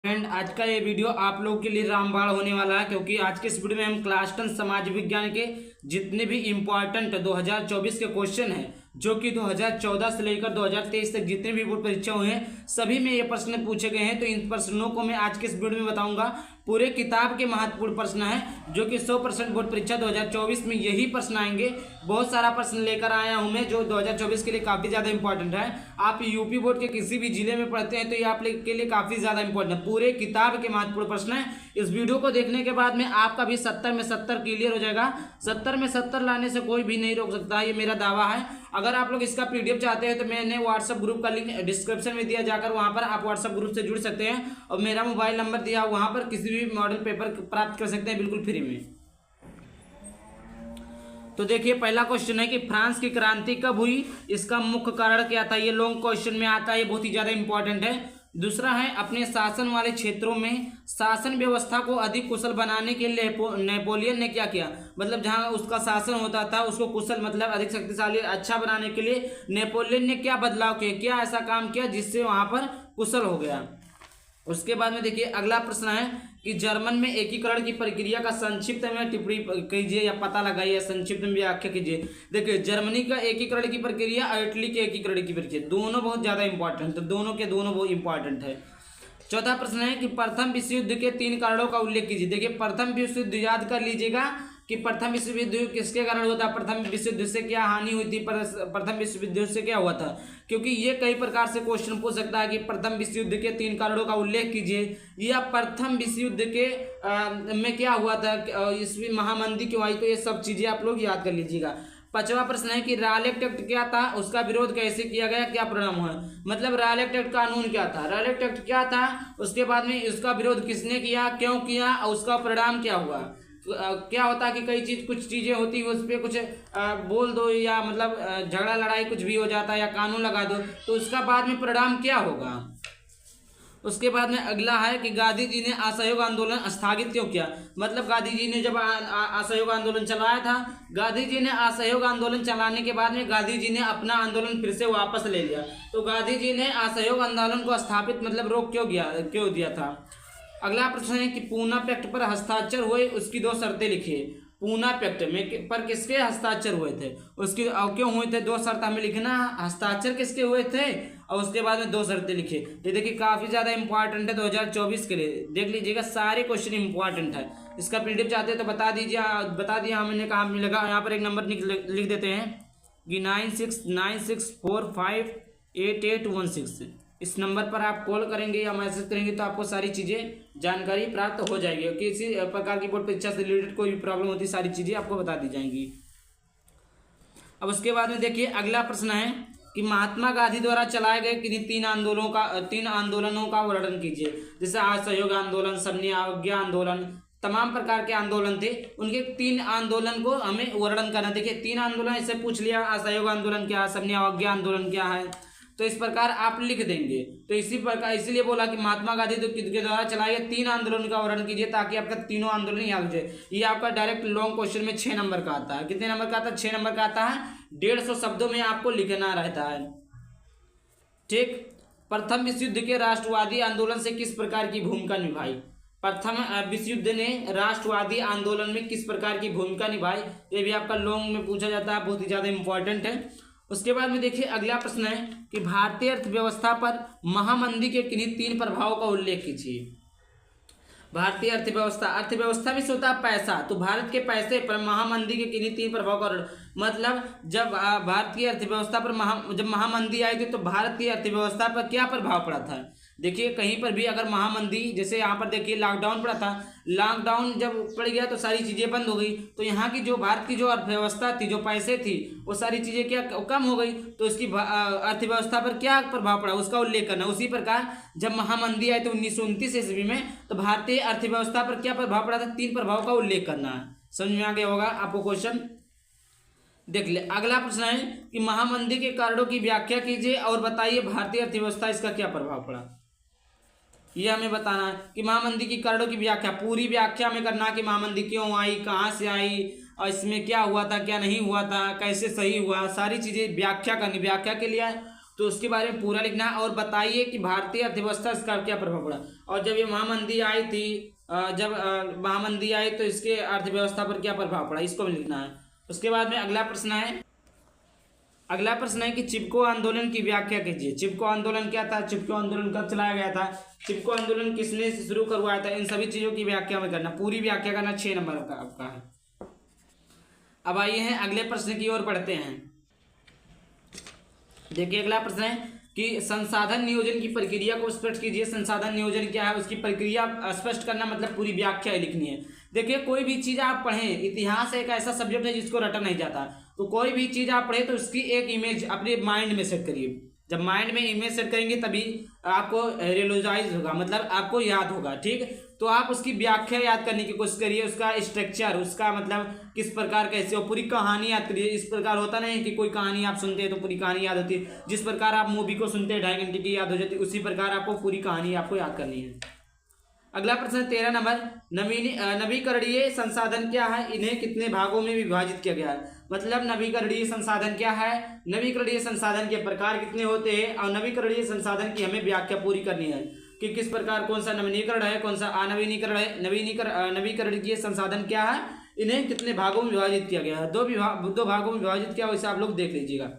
Friend, आज का ये वीडियो आप लोगों के लिए रामबाण होने वाला है, क्योंकि आज के इस वीडियो में हम क्लास 10 समाज विज्ञान के जितने भी इम्पोर्टेंट 2024 के क्वेश्चन हैं, जो कि 2014 से लेकर 2023 तक जितने भी बोर्ड परीक्षा हुए हैं, सभी में ये प्रश्न पूछे गए हैं। तो इन प्रश्नों को मैं आज के इस वीडियो में बताऊंगा। पूरे किताब के महत्वपूर्ण प्रश्न हैं, जो कि 100% बोर्ड परीक्षा 2024 में यही प्रश्न आएंगे। बहुत सारा प्रश्न लेकर आया हूं मैं, जो 2024 के लिए काफ़ी ज़्यादा इंपॉर्टेंट है। आप यूपी बोर्ड के किसी भी जिले में पढ़ते हैं तो ये आप के लिए काफ़ी ज़्यादा इंपॉर्टेंट है। पूरे किताब के महत्वपूर्ण प्रश्न है। इस वीडियो को देखने के बाद में आपका भी 70 में 70 क्लियर हो जाएगा। 70 में 70 लाने से कोई भी नहीं रोक सकता, ये मेरा दावा है। अगर आप लोग इसका पीडीएफ चाहते हैं तो मैंने व्हाट्सएप ग्रुप का लिंक डिस्क्रिप्शन में दिया, जाकर वहां पर आप व्हाट्सएप ग्रुप से जुड़ सकते हैं और मेरा मोबाइल नंबर दिया, वहां पर किसी भी मॉडल पेपर प्राप्त कर सकते हैं बिल्कुल फ्री में। तो देखिए, पहला क्वेश्चन है कि फ्रांस की क्रांति कब हुई, इसका मुख्य कारण क्या था। ये लॉन्ग क्वेश्चन में आता है, ये बहुत ही ज्यादा इंपॉर्टेंट है। दूसरा है, अपने शासन वाले क्षेत्रों में शासन व्यवस्था को अधिक कुशल बनाने के लिए नेपोलियन ने क्या किया। मतलब जहां उसका शासन होता था उसको कुशल मतलब अधिक शक्तिशाली अच्छा बनाने के लिए नेपोलियन ने क्या बदलाव किया, क्या ऐसा काम किया जिससे वहां पर कुशल हो गया। उसके बाद में देखिए, अगला प्रश्न है कि जर्मन में एकीकरण की प्रक्रिया का संक्षिप्त में टिप्पणी कीजिए या पता लगाइए, संक्षिप्त में व्याख्या कीजिए। देखिए, जर्मनी का एकीकरण की प्रक्रिया और इटली के एकीकरण की प्रक्रिया दोनों बहुत ज्यादा इंपॉर्टेंट है, दोनों के दोनों बहुत इंपॉर्टेंट है। चौथा प्रश्न है कि प्रथम विश्व युद्ध के 3 कारणों का उल्लेख कीजिए। देखिए, प्रथम विश्व युद्ध याद कर लीजिएगा कि प्रथम विश्व युद्ध किसके कारण हुआ था, प्रथम विश्व युद्ध से क्या हानि हुई थी, प्रथम विश्व युद्ध से क्या हुआ था। क्योंकि ये कई प्रकार से क्वेश्चन पूछ सकता है कि प्रथम विश्व युद्ध के 3 कारणों का उल्लेख कीजिए, या प्रथम विश्व युद्ध के में क्या हुआ था, इसमें महामंदी क्यों आई। तो ये सब चीजें आप लोग याद कर लीजिएगा। पांचवा प्रश्न है कि रालेक्ट एक्ट क्या था, उसका विरोध कैसे किया गया, क्या परिणाम हुआ। मतलब रालेक्ट एक्ट कानून क्या था, रालेक्ट एक्ट क्या था, उसके बाद में उसका विरोध किसने किया, क्यों किया, और उसका परिणाम क्या हुआ। क्या होता है कि कुछ चीजें होती है उस पर कुछ बोल दो, या मतलब झगड़ा लड़ाई कुछ भी हो जाता है, या कानून लगा दो, तो उसका बाद में परिणाम क्या होगा। उसके बाद में अगला है कि गांधी जी ने असहयोग आंदोलन स्थगित क्यों किया। मतलब गांधी जी ने जब असहयोग आंदोलन चलाया था, गांधी जी ने असहयोग आंदोलन चलाने के बाद में गांधी जी ने अपना आंदोलन फिर से वापस ले लिया। तो गांधी जी ने असहयोग आंदोलन को स्थापित मतलब रोक क्यों दिया था। अगला प्रश्न है कि पूना पैक्ट पर हस्ताक्षर हुए, उसकी 2 शर्तें लिखिए। पूना पैक्ट में पर किसके हस्ताक्षर हुए थे, उसकी और क्यों हुए थे, 2 शर्त हमें लिखना। हस्ताक्षर किसके हुए थे और उसके बाद में 2 शर्तें लिखिए। ये देखिए, काफी ज्यादा इंपॉर्टेंट है 2024 के लिए, देख लीजिएगा, सारे क्वेश्चन इंपॉर्टेंट है। इसका पीडीएफ चाहते हैं तो बता दिया हमने कहाँ मिलेगा। यहाँ पर एक नंबर लिख देते हैं कि 9696458816। इस नंबर पर आप कॉल करेंगे या मैसेज करेंगे तो आपको सारी चीज़ें जानकारी प्राप्त हो जाएगी। किसी प्रकार की बोर्ड परीक्षा से रिलेटेड कोई भी प्रॉब्लम होती है, सारी चीज़ें आपको बता दी जाएंगी। अब उसके बाद में देखिए, अगला प्रश्न है कि महात्मा गांधी द्वारा चलाए गए किन्हीं 3 आंदोलनों का वर्णन कीजिए। जैसे असहयोग आंदोलन, सबनी अवज्ञा आंदोलन, तमाम प्रकार के आंदोलन थे, उनके 3 आंदोलन को हमें वर्णन करना। देखिए, 3 आंदोलन ऐसे पूछ लिया, असहयोग आंदोलन क्या है, सबनी अवज्ञा आंदोलन क्या है, तो इस प्रकार आप लिख देंगे। तो इसी प्रकार इसीलिए बोला कि महात्मा गांधी के द्वारा चलाए गए 3 आंदोलन का वर्णन कीजिए, ताकि आपका तीनों आंदोलन याद हो जाए। ये आपका डायरेक्ट लॉन्ग क्वेश्चन में 6 नंबर का आता है। कितने नंबर का आता है, 6 नंबर का आता है। 150 शब्दों में आपको लिखना रहता है। ठीक, प्रथम विश्व युद्ध के राष्ट्रवादी आंदोलन से किस प्रकार की भूमिका निभाई। प्रथम विश्व युद्ध ने राष्ट्रवादी आंदोलन में किस प्रकार की भूमिका निभाई, ये भी आपका लॉन्ग में पूछा जाता है, बहुत ही ज्यादा इंपॉर्टेंट है। उसके बाद में देखिए, अगला प्रश्न है कि भारतीय अर्थव्यवस्था पर महामंदी के किन्हीं 3 प्रभावों का उल्लेख कीजिए। भारतीय अर्थव्यवस्था में से होता है पैसा, तो भारत के पैसे पर महामंदी के किन्हीं 3 प्रभाव का, मतलब जब भारतीय अर्थव्यवस्था पर जब महामंदी आई थी तो भारतीय अर्थव्यवस्था पर क्या प्रभाव पड़ा था। देखिए, कहीं पर भी अगर महामंदी, जैसे यहाँ पर देखिए लॉकडाउन पड़ा था, लॉकडाउन जब पड़ गया तो सारी चीज़ें बंद हो गई, तो यहाँ की जो भारत की जो अर्थव्यवस्था थी, जो पैसे थी, वो सारी चीज़ें क्या कम हो गई, तो इसकी अर्थव्यवस्था पर क्या प्रभाव पड़ा उसका उल्लेख करना। उसी प्रकार जब महामंदी आई तो 1929 ईस्वी में, तो भारतीय अर्थव्यवस्था पर क्या प्रभाव पड़ा था, 3 प्रभाव का उल्लेख करना है। समझ में आ गया होगा आपको क्वेश्चन। देख ले, अगला प्रश्न है कि महामंदी के कारणों की व्याख्या कीजिए और बताइए भारतीय अर्थव्यवस्था इसका क्या प्रभाव पड़ा। ये हमें बताना है कि महामंदी की कारणों की व्याख्या, पूरी व्याख्या हमें करना कि महामंदी क्यों आई, कहाँ से आई, और इसमें क्या हुआ था, क्या नहीं हुआ था, कैसे सही हुआ, सारी चीजें व्याख्या करनी। व्याख्या के लिए तो उसके बारे में पूरा लिखना है और बताइए कि भारतीय अर्थव्यवस्था इसका क्या प्रभाव पड़ा, और जब ये महामंदी आई थी, जब महामंदी आई तो इसके अर्थव्यवस्था पर क्या प्रभाव पड़ा, इसको भी लिखना है। उसके बाद में अगला प्रश्न है कि चिपको आंदोलन की व्याख्या कीजिए। चिपको आंदोलन क्या था, चिपको आंदोलन कब चलाया गया था, चिपको आंदोलन किसने शुरू करवाया था, इन सभी चीजों की व्याख्या में करना, पूरी व्याख्या करना। 6 नंबर का आपका है। अब आइए हैं अगले प्रश्न की ओर पढ़ते हैं। देखिए अगला प्रश्न है कि संसाधन नियोजन की प्रक्रिया को स्पष्ट कीजिए। संसाधन नियोजन क्या है, उसकी प्रक्रिया स्पष्ट करना मतलब पूरी व्याख्या लिखनी है। देखिए कोई भी चीज आप पढ़ें, इतिहास एक ऐसा सब्जेक्ट है जिसको रटा नहीं जाता, तो कोई भी चीज आप पढ़े तो उसकी एक इमेज अपने माइंड में सेट करिए। जब माइंड में इमेज सेट करेंगे तभी आपको रियलाइज होगा, मतलब आपको याद होगा। ठीक, तो आप उसकी व्याख्या याद करने की कोशिश करिए, उसका स्ट्रक्चर, उसका मतलब किस प्रकार कैसे हो, पूरी कहानी याद करिए। इस प्रकार होता नहीं कि कोई कहानी आप सुनते हैं तो पूरी कहानी याद होती है, जिस प्रकार आप मूवी को सुनते हैं 2.5 घंटे की याद हो जाती है, उसी प्रकार आपको पूरी कहानी आपको याद करनी है। अगला प्रश्न 13 नंबर, नवीकरणीय संसाधन क्या है, इन्हें कितने भागों में विभाजित किया गया है। मतलब नवीकरणीय संसाधन क्या है, नवीकरणीय संसाधन के प्रकार कितने होते हैं, और नवीकरणीय संसाधन की हमें व्याख्या पूरी करनी है कि किस प्रकार कौन सा नवीनीकरण है, कौन सा अनवीनीकरण है। नवीकरणीय संसाधन क्या है, इन्हें कितने भागों में विभाजित किया गया है, दो भागों में विभाजित किया, वैसे आप लोग देख लीजिएगा।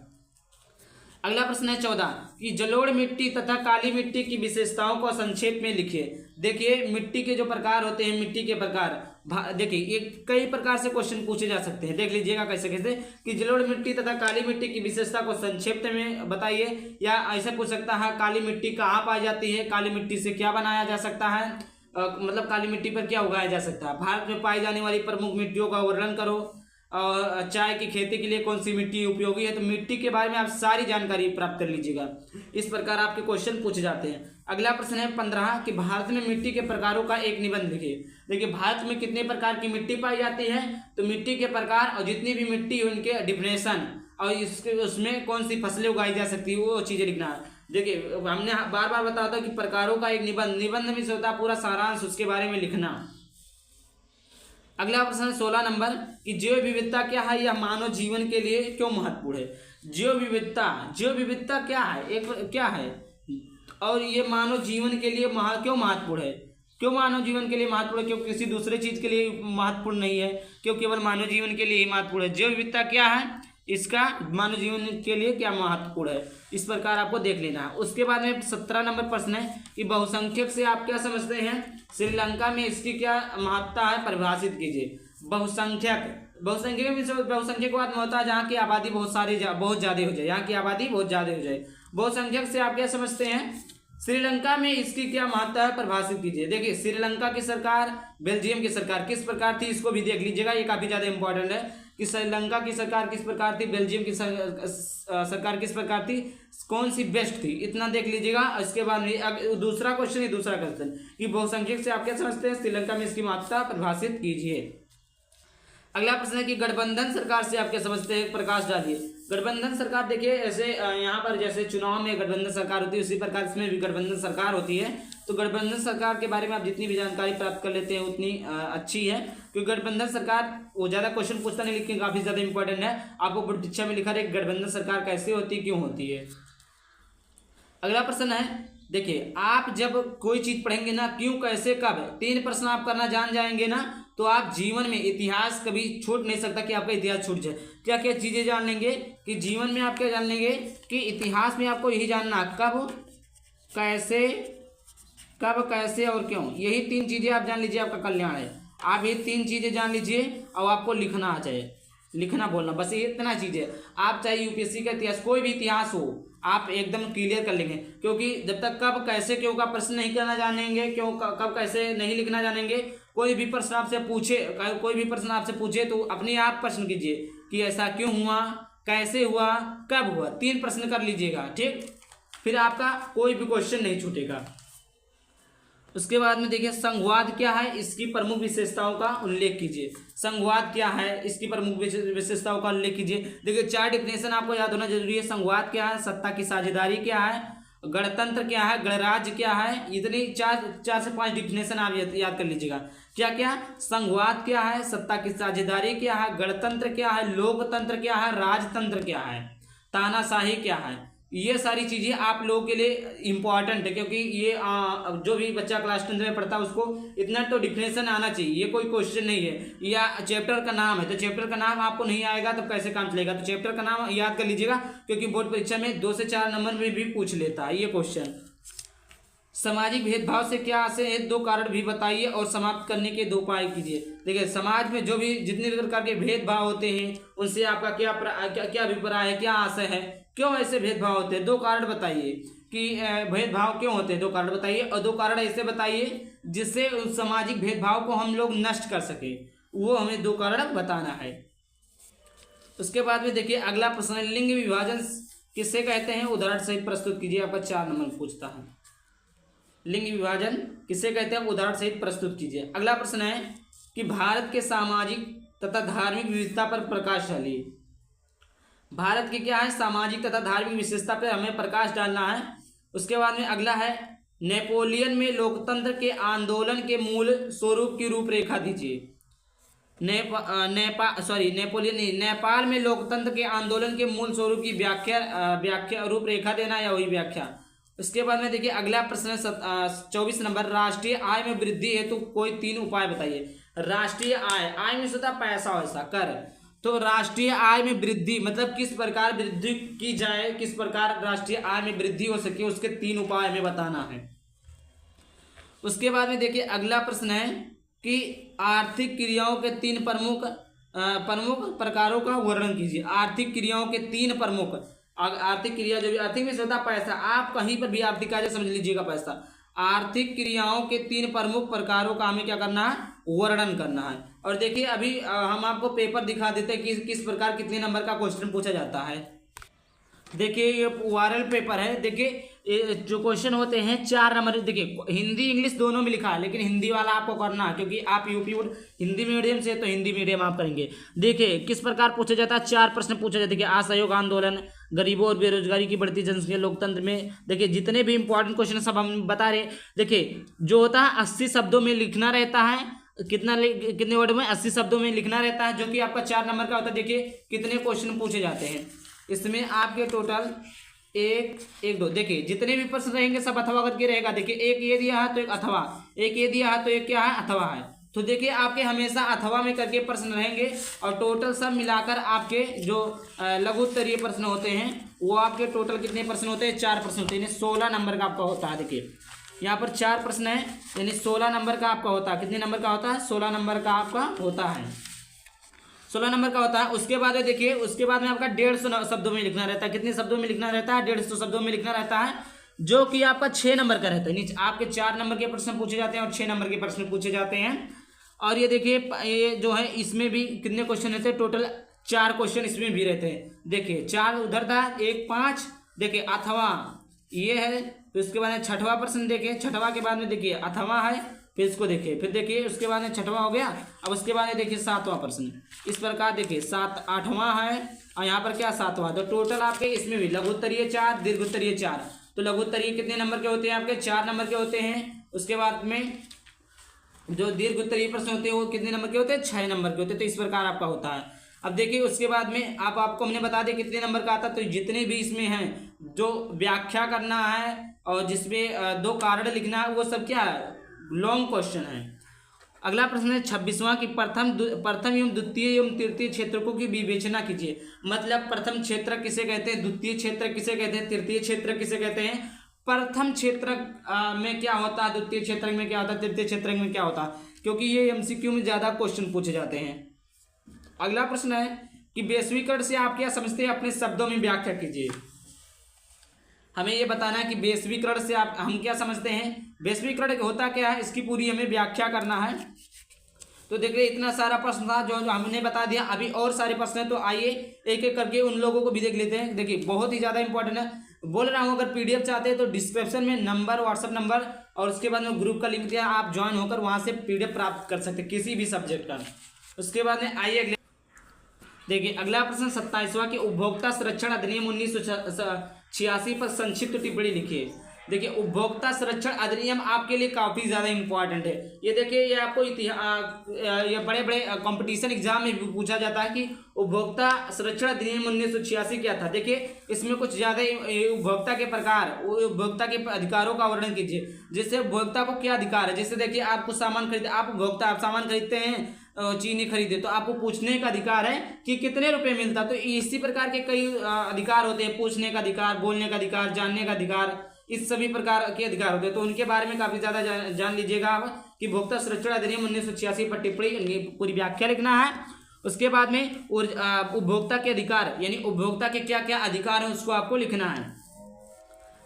अगला प्रश्न है 14 कि जलोढ़ मिट्टी तथा काली मिट्टी की विशेषताओं को संक्षेप में लिखिए। देखिए मिट्टी के जो प्रकार होते हैं, मिट्टी के प्रकार, देखिए ये कई प्रकार से क्वेश्चन पूछे जा सकते हैं, देख लीजिएगा कैसे कैसे कि जलोढ़ मिट्टी तथा काली मिट्टी की विशेषता को संक्षेप में बताइए। या ऐसा पूछ सकता है काली मिट्टी कहाँ पाई जाती है, काली मिट्टी से क्या बनाया जा सकता है, मतलब काली मिट्टी पर क्या उगाया जा सकता है, भारत में पाई जाने वाली प्रमुख मिट्टियों का वर्णन करो, और चाय की खेती के लिए कौन सी मिट्टी उपयोगी है। तो मिट्टी के बारे में आप सारी जानकारी प्राप्त कर लीजिएगा, इस प्रकार आपके क्वेश्चन पूछे जाते हैं। अगला प्रश्न है 15 कि भारत में मिट्टी के प्रकारों का एक निबंध लिखिए। देखिए भारत में कितने प्रकार की मिट्टी पाई जाती है, तो मिट्टी के प्रकार और जितनी भी मिट्टी है उनके डिफिनेशन, और इसके उसमें कौन सी फसलें उगाई जा सकती है, वो चीज़ें लिखना है। देखिए हमने बार बार बताया था कि प्रकारों का एक निबंध में से होता है पूरा सारांश, उसके बारे में लिखना। अगला प्रश्न 16 नंबर कि जैव विविधता क्या है, यह मानव जीवन के लिए क्यों महत्वपूर्ण है। जैव विविधता क्या है, एक क्या है, और ये मानव जीवन के लिए क्यों महत्वपूर्ण है, क्यों मानव जीवन के लिए महत्वपूर्ण है, क्यों किसी दूसरे चीज के लिए महत्वपूर्ण नहीं है, क्यों केवल मानव जीवन के लिए ही महत्वपूर्ण है। जैव विविधता क्या है, इसका मानव जीवन के लिए क्या महत्वपूर्ण है, इस प्रकार आपको देख लेना है। उसके बाद में 17 नंबर प्रश्न है कि बहुसंख्यक से आप क्या समझते हैं, श्रीलंका में इसकी क्या महत्ता है, परिभाषित कीजिए। बहुसंख्यक के बाद में होता है जहाँ की आबादी बहुत ज़्यादा हो जाए, यहाँ की आबादी बहुत ज़्यादा हो जाए। बहुसंख्यक से आप क्या समझते हैं, श्रीलंका में इसकी क्या महत्ता है, परिभाषित कीजिए। देखिए श्रीलंका की सरकार, बेल्जियम की सरकार किस प्रकार थी, इसको भी देख लीजिएगा, ये काफ़ी ज़्यादा इंपॉर्टेंट है कि श्रीलंका की सरकार किस प्रकार थी, बेल्जियम की सरकार किस प्रकार थी, कौन सी बेस्ट थी, इतना देख लीजिएगा। इसके बाद में दूसरा क्वेश्चन कि बहुसंख्यक से आप क्या समझते हैं, श्रीलंका में इसकी महत्ता परिभाषित कीजिए। अगला प्रश्न है कि गठबंधन सरकार से आप क्या समझते हैं, प्रकाश डालिए। गठबंधन सरकार देखिए ऐसे यहाँ पर जैसे चुनाव में गठबंधन सरकार होती है, उसी प्रकार इसमें भी गठबंधन सरकार होती है। तो गठबंधन सरकार के बारे में आप जितनी भी जानकारी प्राप्त कर लेते हैं उतनी अच्छी है, क्योंकि गठबंधन सरकार वो ज़्यादा क्वेश्चन पूछता नहीं, लेकिन काफ़ी ज़्यादा इंपॉर्टेंट है। आपको परीक्षा में लिखा है गठबंधन सरकार कैसे होती है, क्यों होती है। अगला प्रश्न है, देखिए आप जब कोई चीज़ पढ़ेंगे ना, क्यों कैसे कब, 3 प्रश्न आप करना जान जाएंगे ना, तो आप जीवन में इतिहास कभी छूट नहीं सकता कि आपका इतिहास छूट जाए। क्या क्या चीज़ें जान लेंगे कि जीवन में आप क्या जान लेंगे कि इतिहास में आपको यही जानना, कब कैसे और क्यों, यही 3 चीज़ें आप जान लीजिए, आपका कल्याण है। आप ये 3 चीज़ें जान लीजिए और आपको लिखना आ जाए, लिखना बोलना, बस ये इतना चीज़ है। आप चाहे यूपीएससी का इतिहास, कोई भी इतिहास हो, आप एकदम क्लियर कर लेंगे, क्योंकि जब तक कब कैसे क्यों का प्रश्न नहीं करना जानेंगे, क्यों कब कैसे नहीं लिखना जानेंगे, कोई भी प्रश्न आपसे पूछे तो अपने आप प्रश्न कीजिए कि ऐसा क्यों हुआ, कैसे हुआ, कब हुआ, 3 प्रश्न कर लीजिएगा, ठीक, फिर आपका कोई भी क्वेश्चन नहीं छूटेगा। उसके बाद में देखिए संघवाद क्या है, इसकी प्रमुख विशेषताओं का उल्लेख कीजिए। संघवाद क्या है, इसकी प्रमुख विशेषताओं का उल्लेख कीजिए। देखिए 4 डिफिनेशन आपको याद होना जरूरी है। संघवाद क्या है, सत्ता की साझेदारी क्या है, गणतंत्र क्या है, गणराज्य क्या है, इतनी 4 से 5 डिफिनेशन आप याद कर लीजिएगा। क्या क्या, संघवाद क्या है, सत्ता की साझेदारी क्या है, गणतंत्र क्या है, लोकतंत्र क्या है, राजतंत्र क्या है, तानाशाही क्या है, ये सारी चीज़ें आप लोगों के लिए इम्पॉर्टेंट है, क्योंकि ये जो भी बच्चा क्लास 10 में पढ़ता है उसको इतना तो डिफिनेशन आना चाहिए। ये कोई क्वेश्चन नहीं है, या चैप्टर का नाम है तो चैप्टर का नाम आपको नहीं आएगा तो कैसे काम चलेगा। तो चैप्टर का नाम याद कर लीजिएगा, क्योंकि बोर्ड परीक्षा में 2 से 4 नंबर में भी पूछ लेता है ये क्वेश्चन। सामाजिक भेदभाव से क्या आशय है, 2 कारण भी बताइए और समाप्त करने के 2 उपाय कीजिए। देखिए, समाज में जो भी जितने भी प्रकार के भेदभाव होते हैं उनसे आपका क्या अभिप्राय है, क्या आशय है, क्यों ऐसे भेदभाव होते हैं, 2 कारण बताइए कि भेदभाव क्यों होते हैं, 2 कारण बताइए। और 2 कारण ऐसे बताइए जिससे उस सामाजिक भेदभाव को हम लोग नष्ट कर सके, वो हमें 2 कारण बताना है। उसके बाद में देखिए अगला प्रश्न है, लिंग विभाजन किसे कहते हैं, उदाहरण सहित प्रस्तुत कीजिए। आपका 4 नंबर पूछता है, लिंग विभाजन किसे कहते हैं, उदाहरण सहित प्रस्तुत कीजिए। अगला प्रश्न है कि भारत के सामाजिक तथा धार्मिक विविधता पर प्रकाश डालिए। भारत की क्या है, सामाजिक तथा धार्मिक विशेषता पर हमें प्रकाश डालना है। उसके बाद में अगला है, नेपोलियन में लोकतंत्र के आंदोलन के मूल स्वरूप की रूपरेखा दीजिए। नेपाल में लोकतंत्र के आंदोलन के मूल स्वरूप की व्याख्या रूपरेखा देना या वही व्याख्या। उसके बाद में देखिए अगला प्रश्न है 24 नंबर, राष्ट्रीय आय में वृद्धि हेतु कोई 3 उपाय बताइए। राष्ट्रीय आय में होता पैसा वैसा कर, तो राष्ट्रीय आय में वृद्धि मतलब किस प्रकार वृद्धि की जाए, किस प्रकार राष्ट्रीय आय में वृद्धि हो सके, उसके 3 उपाय हमें बताना है। उसके बाद में देखिए अगला प्रश्न है कि आर्थिक क्रियाओं के 3 प्रमुख प्रकारों का वर्णन कीजिए। आर्थिक क्रियाओं के 3 प्रमुख, आर्थिक क्रिया जो भी आर्थिक में होता पैसा, आप कहीं पर भी आर्थिक कार्य समझ लीजिएगा पैसा। आर्थिक क्रियाओं के 3 प्रमुख प्रकारों का हमें क्या करना है, वर्णन करना है। और देखिए अभी हम आपको पेपर दिखा देते हैं कि किस प्रकार कितने नंबर का क्वेश्चन पूछा जाता है। देखिए ये ओरल पेपर है। देखिए जो क्वेश्चन होते हैं 4 नंबर, देखिए हिंदी इंग्लिश दोनों में लिखा है, लेकिन हिंदी वाला आपको करना है क्योंकि आप यूपी हिंदी मीडियम से, तो हिंदी मीडियम आप करेंगे। देखिए किस प्रकार पूछा जाता है, 4 प्रश्न पूछे जाते हैं। असहयोग आंदोलन, गरीबों और बेरोजगारी की बढ़ती जनसंख्या, लोकतंत्र में। देखिए जितने भी इंपॉर्टेंट क्वेश्चन सब हम बता रहे हैं। देखिए जो होता है 80 शब्दों में लिखना रहता है, कितने वर्ड में, 80 शब्दों में लिखना रहता है, जो कि आपका 4 नंबर का होता है। देखिए कितने क्वेश्चन पूछे जाते हैं इसमें, आपके टोटल 1 2, देखिए जितने भी प्रश्न रहेंगे सब अथवा करके रहेगा। देखिए एक ये दिया है तो एक अथवा, एक ये दिया है तो एक क्या है, अथवा है। तो देखिए आपके हमेशा अथवा में करके प्रश्न रहेंगे, और टोटल सब मिलाकर आपके जो लघु उत्तरीय प्रश्न होते हैं वो आपके टोटल कितने प्रश्न होते हैं, 4 प्रश्न होते हैं, यानी 16 नंबर का आपका होता है। देखिए यहाँ पर 4 प्रश्न है, यानी 16 नंबर का आपका होता है। कितने नंबर का होता है, 16 नंबर का आपका होता है, 16 नंबर का होता है। उसके बाद देखिए, उसके बाद में आपका 150 शब्दों में लिखना रहता है। कितने शब्दों में लिखना रहता है, 150 शब्दों में लिखना रहता है, जो कि आपका 6 नंबर का रहता है। नीचे आपके 4 नंबर के प्रश्न पूछे जाते हैं और 6 नंबर के प्रश्न पूछे जाते हैं। और ये देखिए ये जो है इसमें भी कितने क्वेश्चन रहते हैं, टोटल 4 क्वेश्चन इसमें भी रहते हैं। देखिए 4 उधर था, 1 5, देखिए अथवा ये है। फिर उसके बाद 6वां प्रश्न देखिए, 6वां के बाद में देखिए अथवा है, फिर इसको देखिए, फिर देखिए उसके बाद में 6वां हो गया। अब उसके बाद में देखिए 7वां प्रश्न, इस प्रकार देखिए 7 8वां है और यहाँ पर क्या 7वां। तो टोटल आपके इसमें भी लघु उत्तरीय 4, दीर्घ उत्तरीय 4। तो लघु उत्तरीय कितने नंबर के होते हैं आपके, 4 नंबर के होते हैं। उसके बाद में जो दीर्घ उत्तरीय प्रश्न होते हैं वो कितने नंबर के होते हैं, 6 नंबर के होते हैं। तो इस प्रकार आपका होता है। अब देखिए उसके बाद में आपको हमने बता दिया कितने नंबर का आता है। तो जितने भी इसमें हैं जो व्याख्या करना है और जिसमें 2 कारण लिखना है, वो सब क्या है, लॉन्ग क्वेश्चन है। अगला प्रश्न है 26वां की प्रथम एवं द्वितीय एवं तृतीय क्षेत्रकों की विवेचना कीजिए। मतलब प्रथम क्षेत्र किसे कहते हैं, द्वितीय क्षेत्र किसे कहते हैं, तृतीय क्षेत्र किसे कहते हैं। प्रथम क्षेत्र में क्या होता है, द्वितीय क्षेत्र में क्या होता है, तृतीय क्षेत्र में क्या होता है, क्योंकि ये एमसीक्यू में ज्यादा क्वेश्चन पूछे जाते हैं। अगला प्रश्न है कि वैश्वीकरण से आप क्या समझते हैं, अपने शब्दों में व्याख्या कीजिए। हमें ये बताना है कि वैश्वीकरण से हम क्या समझते हैं, वैश्वीकरण होता क्या है, इसकी पूरी हमें व्याख्या करना है। तो देखिए इतना सारा प्रश्न था जो हमने बता दिया। अभी और सारे प्रश्न हैं, तो आइए एक एक करके उन लोगों को भी देख लेते हैं। देखिए बहुत ही ज़्यादा इंपॉर्टेंट है, बोल रहा हूँ। अगर पीडीएफ चाहते हैं तो डिस्क्रिप्शन में नंबर, व्हाट्सअप नंबर और उसके बाद में ग्रुप का लिंक दिया, आप ज्वाइन होकर वहाँ से पीडीएफ प्राप्त कर सकते हैं किसी भी सब्जेक्ट का। उसके बाद में आइए अगले देखिए अगला प्रश्न 27वां कि उपभोक्ता संरक्षण अधिनियम 1986 पर संक्षिप्त टिप्पणी लिखिए। देखिए उपभोक्ता संरक्षण अधिनियम आपके लिए काफी ज्यादा इंपॉर्टेंट है। ये देखिए ये आपको ये बड़े बड़े कंपटीशन एग्जाम में भी पूछा जाता है कि उपभोक्ता संरक्षण अधिनियम 1986 क्या था। देखिए इसमें कुछ ज्यादा उपभोक्ता के प्रकार, उपभोक्ता के अधिकारों का वर्णन कीजिए। जैसे उपभोक्ता को क्या अधिकार है, जैसे देखिए आप कुछ सामान खरीदते, आप उपभोक्ता, आप सामान खरीदते हैं, चीनी खरीदे तो आपको पूछने का अधिकार है कि कितने रुपए मिलता। तो इसी प्रकार के कई अधिकार होते हैं, पूछने का अधिकार, बोलने का अधिकार, जानने का अधिकार, इस सभी प्रकार के अधिकार होते हैं। तो उनके बारे में काफी ज्यादा जान लीजिएगा आप कि उपभोक्ता संरक्षण अधिनियम 1986 पर टिप्पणी पूरी व्याख्या लिखना है। उसके बाद में उपभोक्ता के अधिकार यानी उपभोक्ता के क्या क्या अधिकार है उसको आपको लिखना है।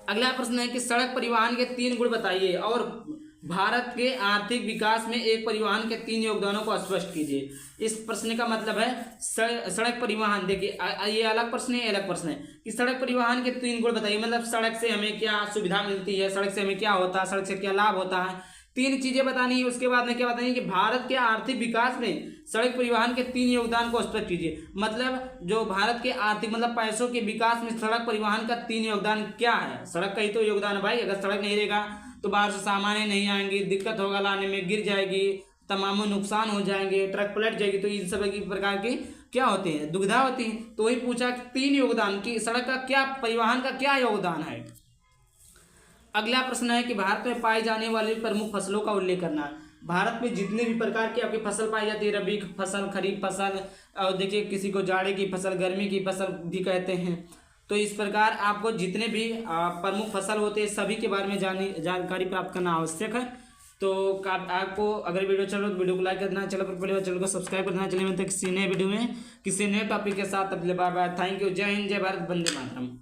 अगला प्रश्न है कि सड़क परिवहन के 3 गुण बताइए और भारत के आर्थिक विकास में एक परिवहन के 3 योगदानों को स्पष्ट कीजिए। इस प्रश्न का मतलब है सड़क परिवहन। देखिए ये अलग प्रश्न है, अलग प्रश्न है कि सड़क परिवहन के 3 गुण बताइए, मतलब सड़क से हमें क्या सुविधा मिलती है, सड़क से हमें क्या होता है, सड़क से क्या लाभ होता है, 3 चीजें बतानी है। उसके बाद में क्या बतानी है कि भारत के आर्थिक विकास में सड़क परिवहन के 3 योगदान को स्पष्ट कीजिए। मतलब जो भारत के आर्थिक मतलब पैसों के विकास में सड़क परिवहन का 3 योगदान क्या है। सड़क का ही तो योगदान है भाई, अगर सड़क नहीं रहेगा तो बाहर से सामान नहीं आएंगी, दिक्कत होगा लाने में, गिर जाएगी, तमाम नुकसान हो जाएंगे, ट्रक पलट जाएगी। तो इन सब प्रकार की क्या होती है, दुविधा होती है। तो वही पूछा 3 योगदान की सड़क का क्या, परिवहन का क्या योगदान है। अगला प्रश्न है कि भारत में पाई जाने वाली प्रमुख फसलों का उल्लेख करना। भारत में जितने भी प्रकार की आपकी फसल पाई जाती है, रबी फसल, खरीफ फसल, और देखिए किसी को जाड़े की फसल, गर्मी की फसल भी कहते हैं। तो इस प्रकार आपको जितने भी प्रमुख फसल होते हैं सभी के बारे में जानकारी प्राप्त करना आवश्यक है। तो आपको अगर वीडियो चल रहा तो वीडियो को लाइक कर देना, चैनल को सब्सक्राइब कर देना। चलिए मिलते हैं किसी नए वीडियो में किसी नए टॉपिक के साथ। बाय बाय, थैंक यू, जय हिंद, जय भारत, वंदे मातरम।